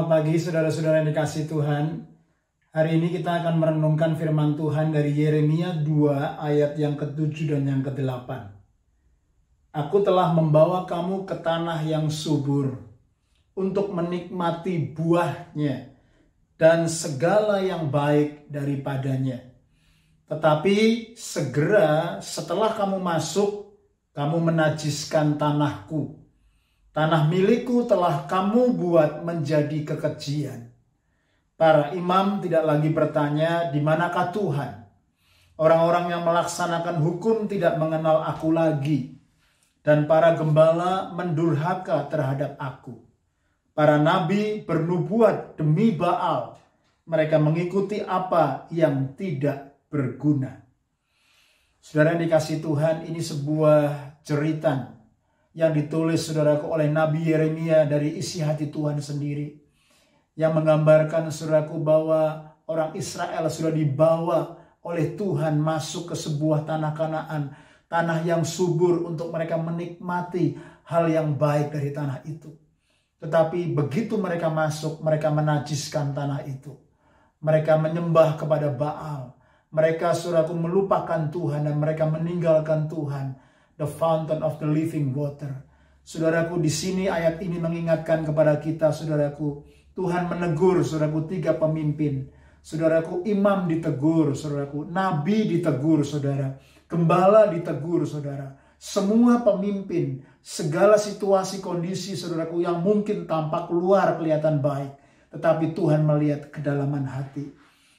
pagi saudara-saudara yang dikasihi Tuhan. Hari ini kita akan merenungkan firman Tuhan dari Yeremia 2 ayat yang ke-7 dan yang ke-8. Aku telah membawa kamu ke tanah yang subur untuk menikmati buahnya dan segala yang baik daripadanya. Tetapi segera setelah kamu masuk, kamu menajiskan tanahku. Tanah milikku telah kamu buat menjadi kekejian. Para imam tidak lagi bertanya, di manakah Tuhan? Orang-orang yang melaksanakan hukum tidak mengenal aku lagi. Dan para gembala mendurhaka terhadap aku. Para nabi bernubuat demi Baal. Mereka mengikuti apa yang tidak berguna. Saudara yang dikasihi Tuhan, ini sebuah jeritan yang ditulis saudaraku oleh Nabi Yeremia dari isi hati Tuhan sendiri. Yang menggambarkan saudaraku bahwa orang Israel sudah dibawa oleh Tuhan masuk ke sebuah tanah Kanaan. Tanah yang subur untuk mereka menikmati hal yang baik dari tanah itu. Tetapi begitu mereka masuk, mereka menajiskan tanah itu. Mereka menyembah kepada Baal. Mereka saudaraku melupakan Tuhan dan mereka meninggalkan Tuhan. The fountain of the living water. Saudaraku, di sini ayat ini mengingatkan kepada kita, saudaraku, Tuhan menegur, saudaraku, 3 pemimpin. Saudaraku, imam ditegur, saudaraku, nabi ditegur, saudara. Gembala ditegur, saudara. Semua pemimpin, segala situasi kondisi, saudaraku, yang mungkin tampak luar kelihatan baik. Tetapi Tuhan melihat kedalaman hati.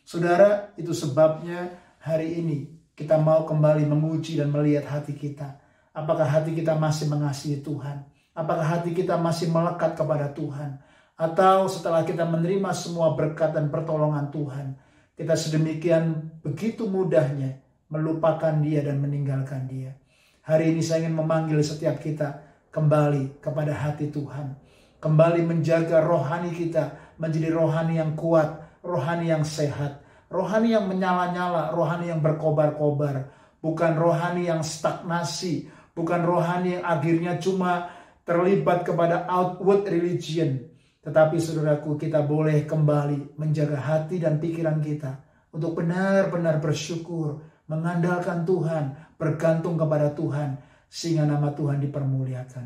Saudara, itu sebabnya hari ini kita mau kembali menguji dan melihat hati kita. Apakah hati kita masih mengasihi Tuhan? Apakah hati kita masih melekat kepada Tuhan? Atau setelah kita menerima semua berkat dan pertolongan Tuhan, kita sedemikian begitu mudahnya melupakan Dia dan meninggalkan Dia. Hari ini saya ingin memanggil setiap kita kembali kepada hati Tuhan. Kembali menjaga rohani kita menjadi rohani yang kuat, rohani yang sehat, rohani yang menyala-nyala, rohani yang berkobar-kobar. Bukan rohani yang stagnasi, bukan rohani yang akhirnya cuma terlibat kepada outward religion. Tetapi saudaraku, kita boleh kembali menjaga hati dan pikiran kita untuk benar-benar bersyukur, mengandalkan Tuhan, bergantung kepada Tuhan, sehingga nama Tuhan dipermuliakan.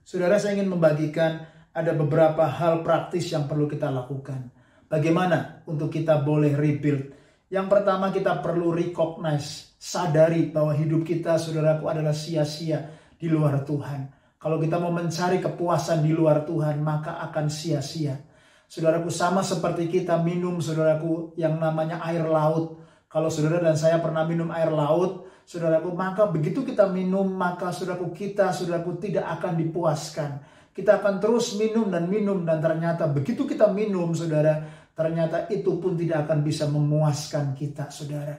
Saudara, saya ingin membagikan ada beberapa hal praktis yang perlu kita lakukan. Bagaimana untuk kita boleh rebuild? Yang pertama, kita perlu recognize, sadari bahwa hidup kita, saudaraku, adalah sia-sia di luar Tuhan. Kalau kita mau mencari kepuasan di luar Tuhan, maka akan sia-sia. Saudaraku, sama seperti kita minum, saudaraku, yang namanya air laut. Kalau saudara dan saya pernah minum air laut, saudaraku, maka begitu kita minum, maka saudaraku tidak akan dipuaskan. Kita akan terus minum, dan ternyata begitu kita minum, saudara, ternyata itu pun tidak akan bisa memuaskan kita, saudara.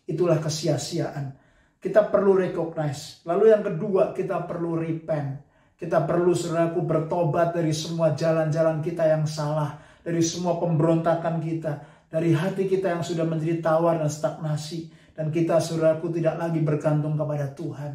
Itulah kesia-siaan. Kita perlu recognize. Lalu yang kedua, kita perlu repent. Kita perlu, saudaraku, bertobat dari semua jalan-jalan kita yang salah. Dari semua pemberontakan kita. Dari hati kita yang sudah menjadi tawar dan stagnasi. Dan kita, saudaraku, tidak lagi bergantung kepada Tuhan.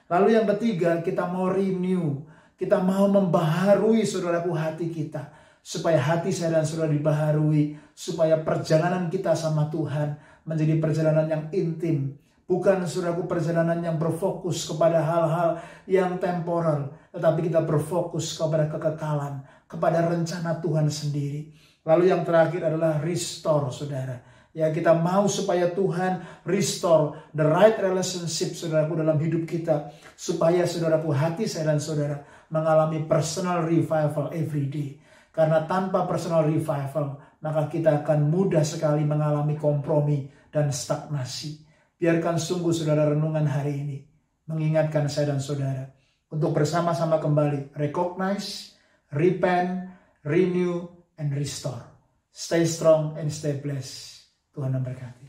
Lalu yang ketiga, kita mau renew. Kita mau membaharui, saudaraku, hati kita. Supaya hati saya dan saudara dibaharui. Supaya perjalanan kita sama Tuhan menjadi perjalanan yang intim. Bukan, saudaraku, perjalanan yang berfokus kepada hal-hal yang temporal. Tetapi kita berfokus kepada kekekalan. Kepada rencana Tuhan sendiri. Lalu yang terakhir adalah restore, saudara. Ya, kita mau supaya Tuhan restore the right relationship, saudaraku, dalam hidup kita. Supaya, saudaraku, hati saya dan saudara mengalami personal revival every day. Karena tanpa personal revival, maka kita akan mudah sekali mengalami kompromi dan stagnasi. Biarkan sungguh saudara renungan hari ini mengingatkan saya dan saudara untuk bersama-sama kembali recognize, repent, renew, and restore. Stay strong and stay blessed. Tuhan memberkati.